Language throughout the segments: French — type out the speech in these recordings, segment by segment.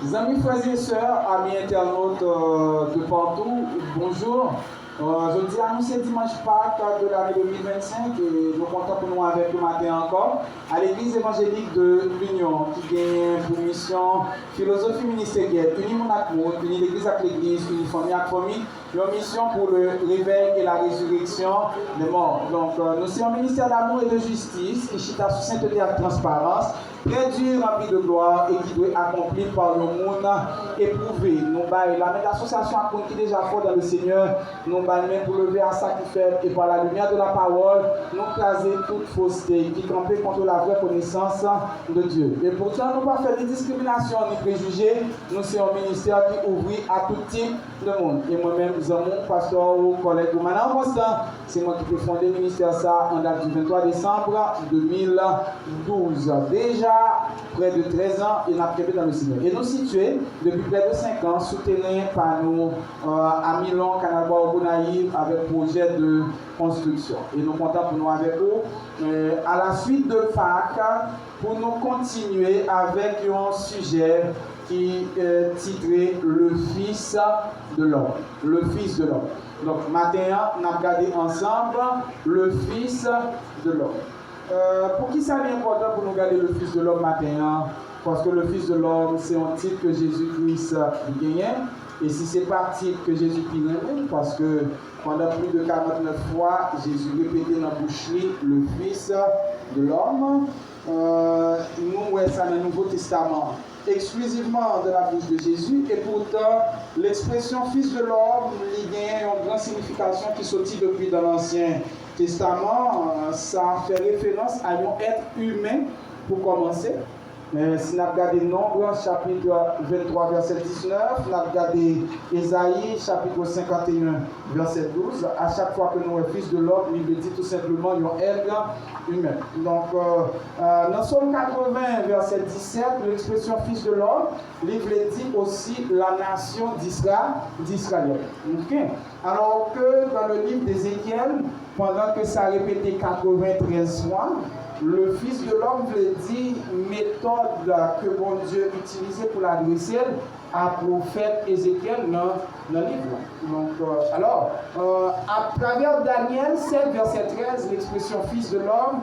Amis, frères et sœurs, amis internautes de partout, bonjour. Je dis à nous c'est dimanche Pâques de l'année 2025 et nous comptons pour nous avec le matin encore à l'église évangélique de l'Union qui gagne pour mission philosophie ministérielle, unis mon amour, unis l'église avec l'église, unis famille avec famille, une mission pour le réveil et la résurrection des morts. Donc nous sommes un ministère d'amour et de justice qui chita sous sainteté et transparence, très dur, rempli de gloire et qui doit accomplir par le monde éprouvé. Nous baillons la même association à qui déjà fort dans le Seigneur, nous baillons pour lever à ça qui fait et par la lumière de la parole, nous craser toute fausseté qui campait contre la vraie connaissance de Dieu. Et pourtant, nous ne pas faire de discrimination ni préjugés, nous sommes un ministère qui ouvre à tout type de monde. Et moi-même, mon pasteur ou collègue Madame Constant, c'est moi qui peux fonder le ministère ça en date du 23 décembre 2012. Déjà près de 13 ans, il a prévu dans le Seigneur. Et nous situés depuis près de 5 ans, soutenus par nous à Milan, Canada, Gonaïve, avec projet de construction. Et nous comptons pour nous avec vous à la suite de Pâques pour nous continuer avec un sujet qui est titré Le Fils de l'homme. Le Fils de l'homme. Donc, matin, on a regardé ensemble Le Fils de l'homme. Pour qui ça est important pour nous regarder Le Fils de l'homme matin? Parce que le Fils de l'homme, c'est un titre que Jésus-Christ gagne. Et si ce n'est pas un titre que Jésus gagne, parce que pendant plus de 49 fois, Jésus répétait dans la boucherie le Fils de l'homme. Nous voyons ça dans le Nouveau Testament, exclusivement de la bouche de Jésus, et pourtant l'expression Fils de l'homme il y a une grande signification qui sortit depuis dans l'Ancien Testament. Ça fait référence à un être humain pour commencer. Si nous regardons Nombre, chapitre 23, verset 19, nous regardons Ésaïe, chapitre 51, verset 12, à chaque fois que nous sommes fils de l'homme, il dit tout simplement un être humain. Donc, dans Psaume 80, verset 17, l'expression fils de l'homme, il dit aussi la nation d'Israël. Okay? Alors que dans le livre d'Ézéchiel, pendant que ça répétait 93 fois, le Fils de l'homme veut dire méthode que bon Dieu utilisait pour l'adresser à prophète Ézéchiel dans le livre. Donc, à travers Daniel 7, verset 13, l'expression Fils de l'homme,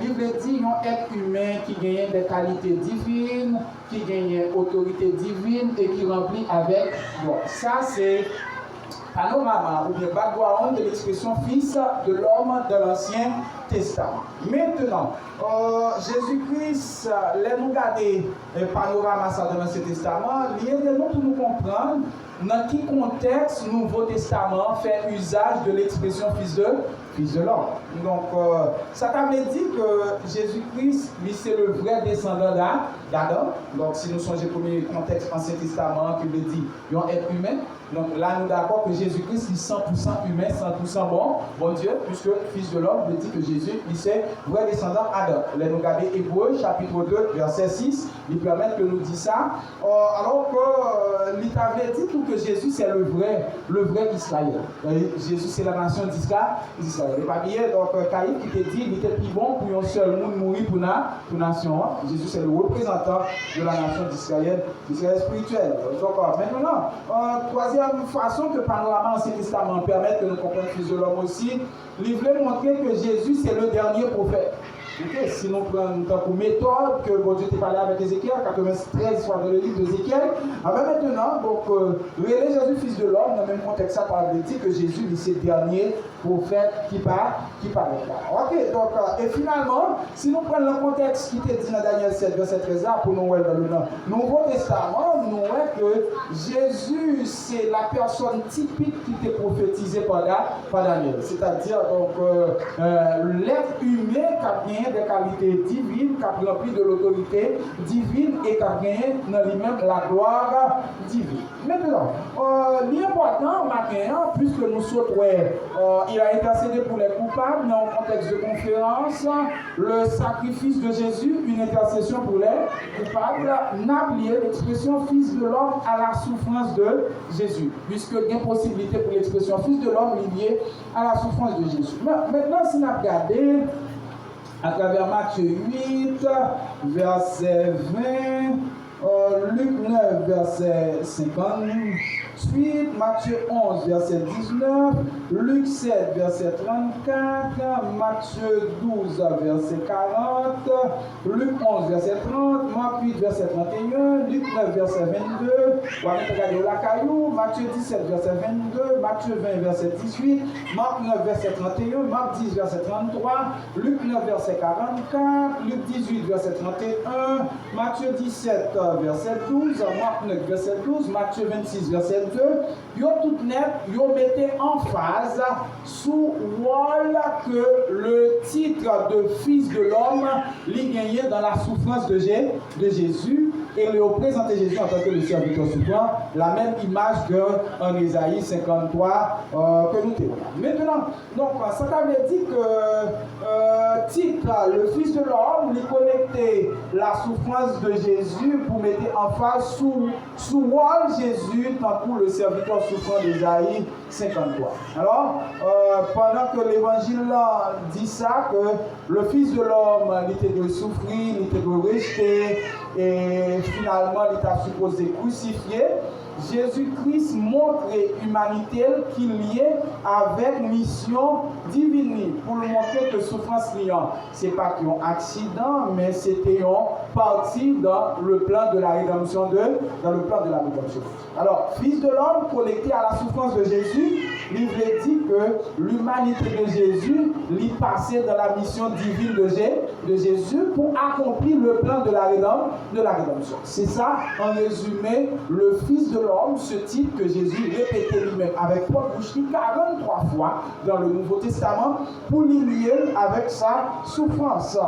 il veut dire un être humain qui gagne des qualités divines, qui gagne autorité divine et qui remplit avec bon. Ça, c'est panorama ou bien background de l'expression Fils de l'homme dans l'Ancien Testament. Maintenant, Jésus-Christ, les nous garder panorama ça dans l'Ancien Testament, lié de nous pour nous comprendre dans quel contexte le Nouveau Testament fait usage de l'expression Fils de l'homme. Donc, ça veut dire que Jésus-Christ, lui, c'est le vrai descendant d'Adam. Donc, si nous songeons au premier contexte Ancien Testament, qui veut dire un être humain. Donc là, nous sommes d'accord que Jésus-Christ est 100% humain, 100% bon Dieu, puisque Fils de l'homme veut dire que Jésus, il c'est vrai descendant Adam. Là, nous regardons Hébreux, chapitre 2, verset 6, il permet que nous disions ça. Alors que l'État dit que Jésus, c'est le vrai Israël. Jésus, c'est la nation d'Israël. Et pas bien, donc, Caïphe qui te dit, il était plus bon pour un seul monde mourir pour la nation. Jésus, c'est le représentant de la nation d'Israël, d'Israël spirituel. Donc, maintenant, troisième façon que panorama Ancien Testament permet que nous comprenions le Fils de l'homme aussi, il voulait montrer que Jésus c'est le dernier prophète. Okay. Si nous prenons comme méthode que bon Dieu t'a parlé avec Ézéchiel, 93 fois dans le livre d'Ézéchiel, maintenant, donc, Jésus Fils de l'homme, dans le même contexte, ça parle de dire que Jésus c'est le dernier prophète qui paraît là. Ok, donc, et finalement, si nous prenons le contexte qui était dit dans Daniel 7, verset 13, pour nous voir dans le Nouveau Testament, nous voyons que Jésus c'est la personne typique qui était prophétisée par Daniel. C'est-à-dire, donc, l'être humain qui a gagné des qualités divines, qui a rempli de l'autorité divine et qui a gagné dans lui-même la gloire divine. Maintenant, l'important maintenant, puisque nous souhaitons, il a intercédé pour les coupables dans un contexte de conférence, le sacrifice de Jésus, une intercession pour les coupables, n'a lié l'expression Fils de l'homme à la souffrance de Jésus, puisque il y a une possibilité pour l'expression Fils de l'homme liée à la souffrance de Jésus. Maintenant, si nous regardons à travers Matthieu 8, verset 20, Luc 9, verset 58, Matthieu 11, verset 19, Luc 7, verset 34, Matthieu 12, verset 40, Luc 11, verset 30, Marc 8, verset 31, Luc 9, verset 22, Matthieu 17, verset 22, Matthieu 20, verset 18, Marc 9, verset 31, Marc 10, verset 33, Luc 9, verset 44, Luc 18, verset 31, Matthieu 17, verset 12, Marc 9, verset 12, Matthieu 26, verset 2, yo tout net, yo mettez en phase sous wall que le titre de Fils de l'homme l'y gagné dans la souffrance de Jésus et le présenter Jésus en tant que le serviteur souffrant, la même image qu'en Isaïe 53 que nous témoignons. Maintenant, donc, ça veut dire que titre le Fils de l'homme, il connectait la souffrance de Jésus pour mettre en face sous wall Jésus tant pour le serviteur souffrant d'Isaïe 53. Alors, pendant que l'évangile dit ça, que le Fils de l'homme, il était de souffrir, il était de rejeter, et finalement, il était supposé crucifier, Jésus-Christ montre l'humanité qu'il liait avec mission divine pour lui montrer que souffrance liant, ce n'est pas un accident, mais c'était une partie dans le plan de la rédemption Alors, Fils de l'homme connecté à la souffrance de Jésus, il veut dire que l'humanité de Jésus lui passait dans la mission divine de Jésus pour accomplir le plan de la rédemption. C'est ça, en résumé, le Fils de l'homme, ce titre que Jésus répétait lui-même avec Paul Boucherie 43 fois dans le Nouveau Testament pour l'y lier avec sa souffrance.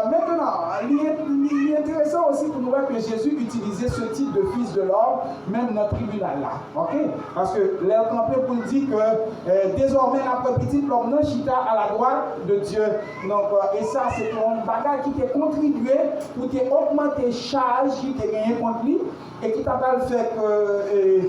Maintenant, il est intéressant aussi pour nous voir que Jésus utilisait ce titre de Fils de l'homme même dans le tribunal là. Okay? Parce que l'air campé pour dire que désormais après petit l'homme chita à la droite de Dieu. Donc, et ça c'est un bagage qui t'a contribué pour augmenter les charges qui t'a gagné contre lui et qui t'a fait que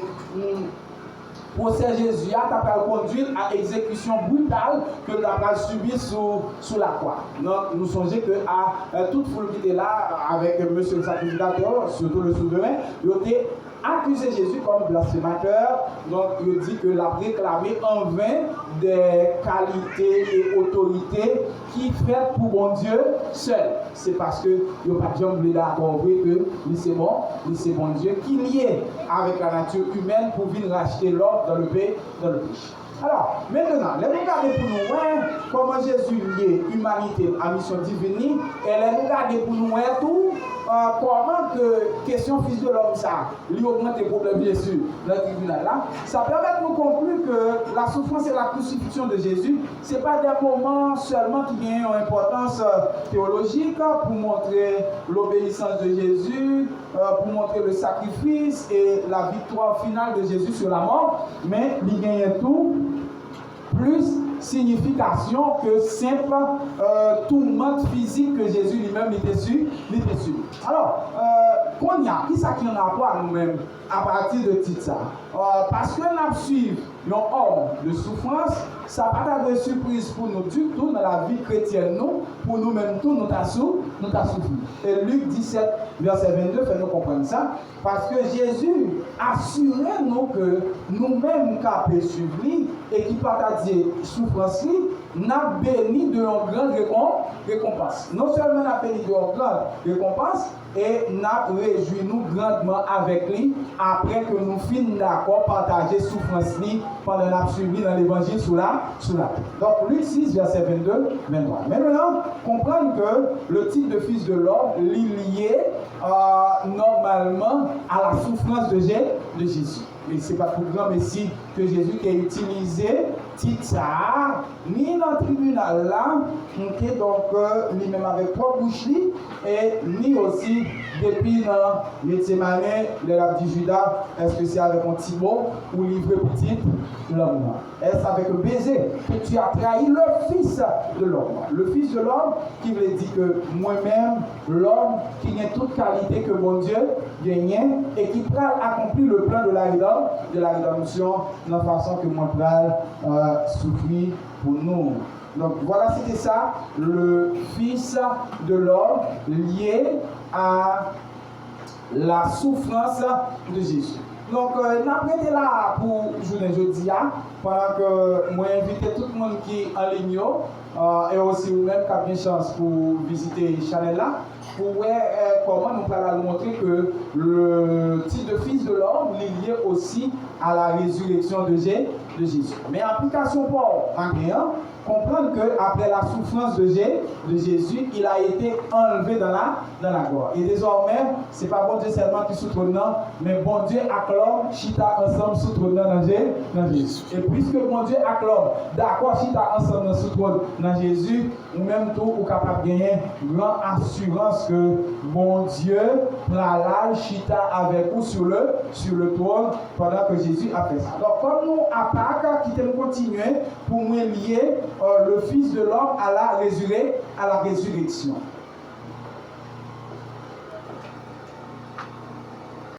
procès Jésus a conduit à exécution brutale que nous avons subi sous la croix. Donc, nous songeons que à toute foule qui était là avec monsieur le sacrificateur, surtout le souverain, il était accusé Jésus comme blasphémateur. Donc, il dit que l'a réclamé en vain des qualités et autorités qui fait pour bon Dieu seul. C'est parce que il n'y a pas de gens qui d'accord que lui c'est bon Dieu qui lié avec la nature humaine pour venir racheter l'ordre dans le péché. Alors, maintenant, les regarder pour nous voir comment Jésus lié l'humanité à mission divine, et les regarder pour nous voir tout, comment que question Fils de l'homme ça, lui augmente les problèmes bien sûr, dans le tribunal là, ça permet de nous conclure que la souffrance et la crucifixion de Jésus, ce n'est pas des moments seulement qui ont une importance théologique pour montrer l'obéissance de Jésus, pour montrer le sacrifice et la victoire finale de Jésus sur la mort, mais il gagne tout plus signification que simple tourmente physique que Jésus lui-même était sur. Alors, qu'on y a, qui ça qui en a pas à nous-mêmes à partir de titre ça? Parce que nous suivons un homme de souffrance, ça n'a pas de surprise pour nous du tout dans la vie chrétienne, nous, pour nous-mêmes tous, nous t'as souffert. Et Luc 17, verset 22, fait nous comprendre ça, parce que Jésus assurait nous que nous-mêmes qui suivre lui et qui partageons souffrance lui, n'a béni de une grande récompense. Non seulement n'a béni de une grande récompense, et n'a réjoui nous grandement avec lui après que nous finissons d'accord partager souffrance lui pendant la suivi dans l'évangile sous la terre. Donc Luc 6 verset 22 23. Maintenant, comprendre que le titre de Fils de l'homme est lié normalement à la souffrance de Jésus. Mais ce n'est pas pour grand messie que Jésus qui a utilisé titre ni dans le tribunal là, donc lui-même avec propre bouche et ni aussi depuis dans Gethsémane, le rab du Judas, est-ce que c'est avec un petit mot ou livré petit l'homme? Est-ce avec un baiser que tu as trahi le Fils de l'homme? Le Fils de l'homme qui veut dire que moi-même, l'homme qui a toute qualité que mon Dieu gagne et qui peut accomplir le plan de la rédemption de la façon que mon frère souffrit pour nous. Donc voilà, c'était ça, le Fils de l'homme lié à la souffrance de Jésus. Donc, nous avons été là pour journée jeudi, pendant que moi invité tout le monde qui est en ligne, et aussi vous-même qui avez une chance pour visiter Chanel là, pour voir comment nous allons montrer que le titre de fils de l'homme est lié aussi à la résurrection de Jésus. Mais application pour Andréa, comprendre qu'après la souffrance de Jésus, il a été enlevé dans la gloire. Et désormais, ce n'est pas bon Dieu seulement qui sous trône, mais bon Dieu acclame chita ensemble sous trône dans Jésus. Et puisque bon Dieu acclame d'accord chita ensemble sous trône dans Jésus, ou même tout, ou capable de gagner grande assurance que bon Dieu prend chita avec vous sur le trône pendant que Jésus a fait ça. Donc, comme nous, à Pâques, qui nous continuer pour nous lier le Fils de l'homme à la résurrection.